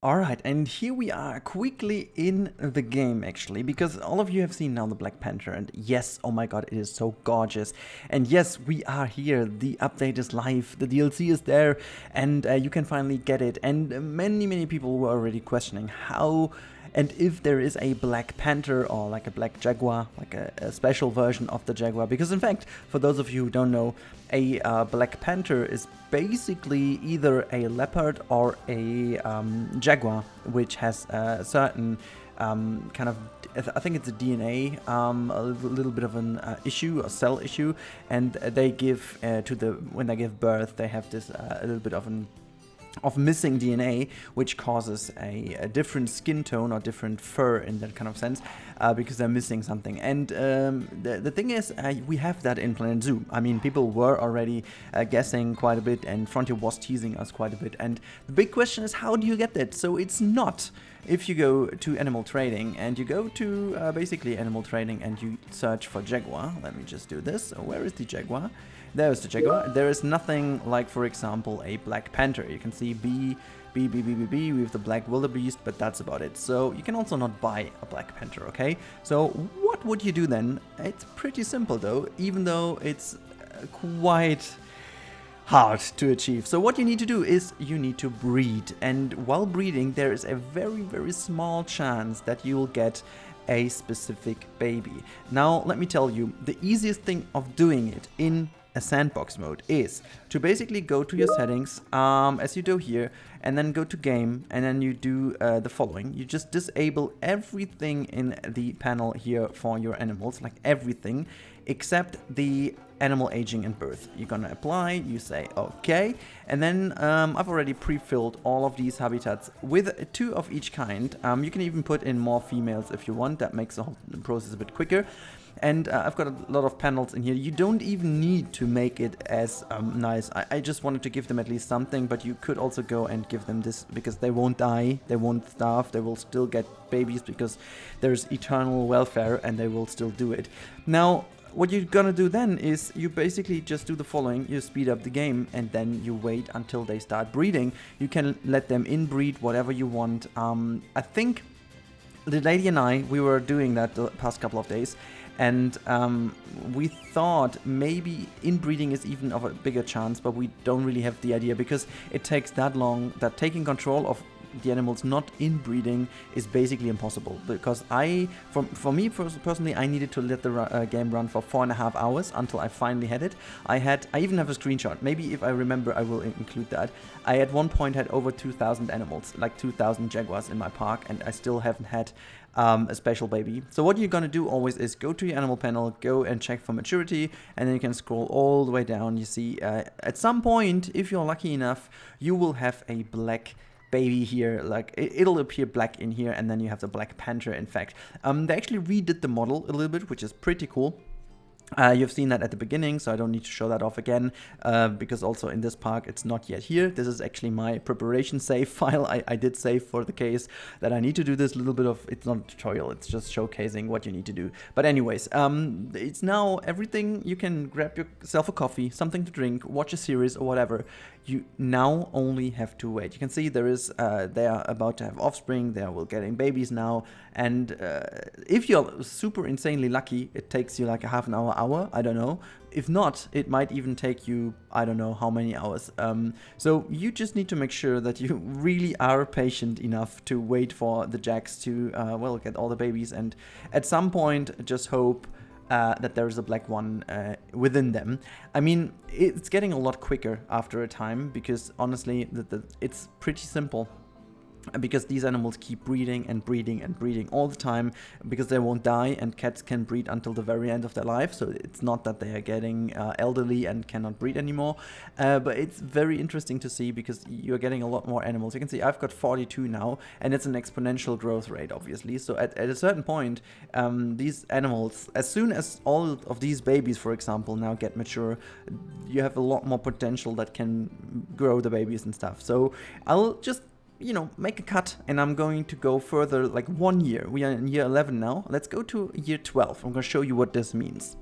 Alright, and here we are quickly in the game actually, because all of you have seen now the Black Panther, and yes, oh my god, it is so gorgeous. And yes, we are here, the update is live, the DLC is there, and you can finally get it. And many people were already questioning how and if there is a Black Panther or like a Black Jaguar, like a special version of the Jaguar. Because in fact, for those of you who don't know, a Black Panther is basically either a leopard or a jaguar, which has a certain kind of, I think it's a DNA, a little bit of an issue, a cell issue, and they give when they give birth, they have this a little bit of missing DNA, which causes a different skin tone or different fur in that kind of sense, because they're missing something. And the thing is, we have that in Planet Zoo. I mean, people were already guessing quite a bit, and Frontier was teasing us quite a bit. And the big question is, how do you get that? So it's not, if you go to animal trading and you go to basically animal trading and you search for jaguar. Let me just do this. Where is the jaguar? There's the jaguar. There is nothing like, for example, a Black Panther. You can see B with the black wildebeest, but that's about it. So you can also not buy a Black Panther, okay? So what would you do then? It's pretty simple though, even though it's quite hard to achieve. So what you need to do is you need to breed, and while breeding there is a very small chance that you will get a specific baby. Now let me tell you, the easiest thing of doing it in a sandbox mode is to basically go to your settings, as you do here, and then go to game, and then you do the following. You just disable everything in the panel here for your animals, like everything except the animal aging and birth. You're gonna apply, you say okay, and then I've already pre-filled all of these habitats with 2 of each kind. You can even put in more females if you want, that makes the whole process a bit quicker. And I've got a lot of panels in here. You don't even need to make it as nice. I just wanted to give them at least something, but you could also go and give them this, because they won't die, they won't starve, they will still get babies, because there's eternal welfare and they will still do it. Now, what you're gonna do then is you basically just do the following. You speed up the game and then you wait until they start breeding. You can let them inbreed whatever you want. I think the lady and I, we were doing that the past couple of days, and we thought maybe inbreeding is even of a bigger chance, but we don't really have the idea, because it takes that long that taking control of the animals not inbreeding is basically impossible. Because for me personally, I needed to let the game run for 4.5 hours until I finally had it. I even have a screenshot. Maybe if I remember, I will include that. I at one point had over 2,000 animals, like 2,000 jaguars in my park, and I still haven't had a special baby. So what you're gonna do always is go to your animal panel, go and check for maturity, and then you can scroll all the way down. You see at some point, if you're lucky enough, you will have a black baby here, like it'll appear black in here, and then you have the Black Panther. In fact, they actually redid the model a little bit, which is pretty cool. You've seen that at the beginning, so I don't need to show that off again, because also in this park it's not yet here. This is actually my preparation save file. I did save for the case that I need to do this little bit of, it's not a tutorial, it's just showcasing what you need to do. But anyways, it's now everything. You can grab yourself a coffee, something to drink, watch a series or whatever. You now only have to wait. You can see there is, they are about to have offspring, they are getting babies now, and if you're super insanely lucky, it takes you like a half an hour, I don't know. If not, it might even take you, I don't know how many hours. So you just need to make sure that you really are patient enough to wait for the jacks to, well, get all the babies, and at some point just hope that there is a black one within them. I mean, it's getting a lot quicker after a time, because honestly, it's pretty simple. Because these animals keep breeding and breeding and breeding all the time, because they won't die, and cats can breed until the very end of their life. So it's not that they are getting elderly and cannot breed anymore, but it's very interesting to see, because you're getting a lot more animals. You can see I've got 42 now, and it's an exponential growth rate, obviously. So at a certain point, these animals, as soon as all of these babies, for example, now get mature, you have a lot more potential that can grow the babies and stuff. So I'll just, you know, make a cut, and I'm going to go further, like 1 year. We are in year 11 now. Let's go to year 12. I'm going to show you what this means.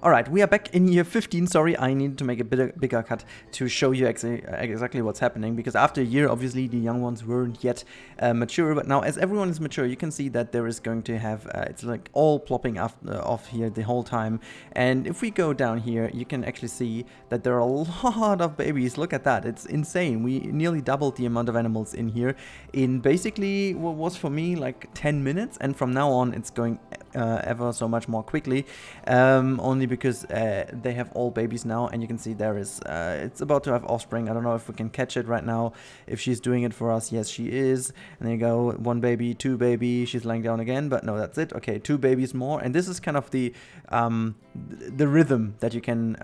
Alright, we are back in year 15. Sorry, I needed to make a bigger cut to show you exactly what's happening, because after a year, obviously, the young ones weren't yet mature, but now as everyone is mature, you can see that there is going to have, it's like all plopping off here the whole time. And if we go down here, you can actually see that there are a lot of babies. Look at that, it's insane. We nearly doubled the amount of animals in here in basically what was for me like 10 minutes, and from now on it's going ever so much more quickly, only because they have all babies now, and you can see there is it's about to have offspring. I don't know if we can catch it right now, if she's doing it for us. Yes, she is. And there you go, 1 baby, 2 baby, she's lying down again, but no, that's it. Okay, 2 babies more, and this is kind of the rhythm that you can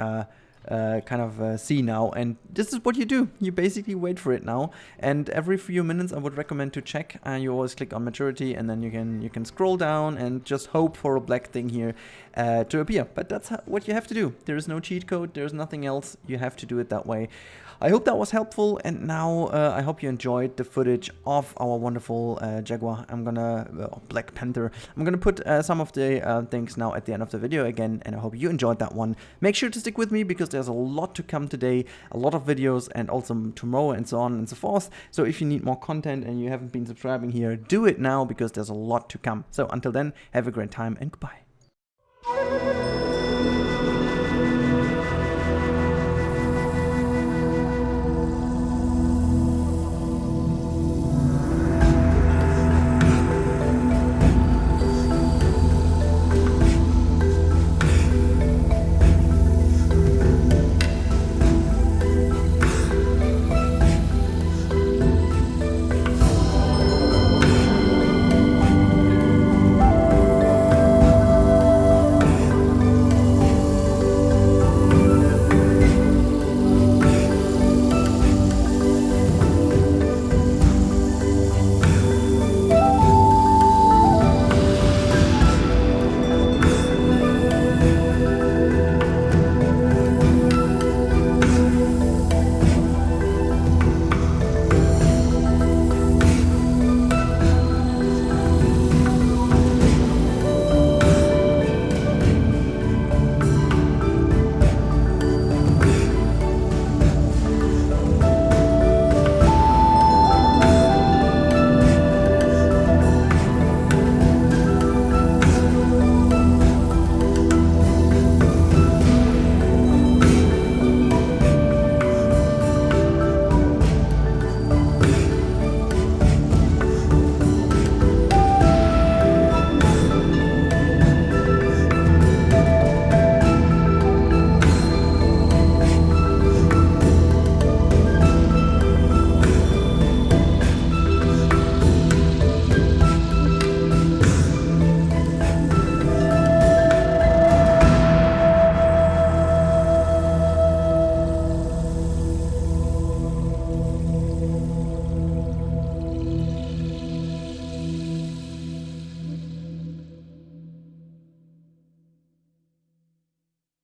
see now, and this is what you do. You basically wait for it now, and every few minutes I would recommend to check. You always click on maturity, and then you can scroll down and just hope for a black thing here to appear. But that's what you have to do. There is no cheat code, there's nothing else. You have to do it that way. I hope that was helpful, and now I hope you enjoyed the footage of our wonderful jaguar. Black Panther. I'm gonna put some of the things now at the end of the video again, and I hope you enjoyed that one. Make sure to stick with me, because there's a lot to come today, a lot of videos, and also tomorrow, and so on and so forth. So if you need more content and you haven't been subscribing here, do it now, because there's a lot to come. So until then, have a great time, and goodbye.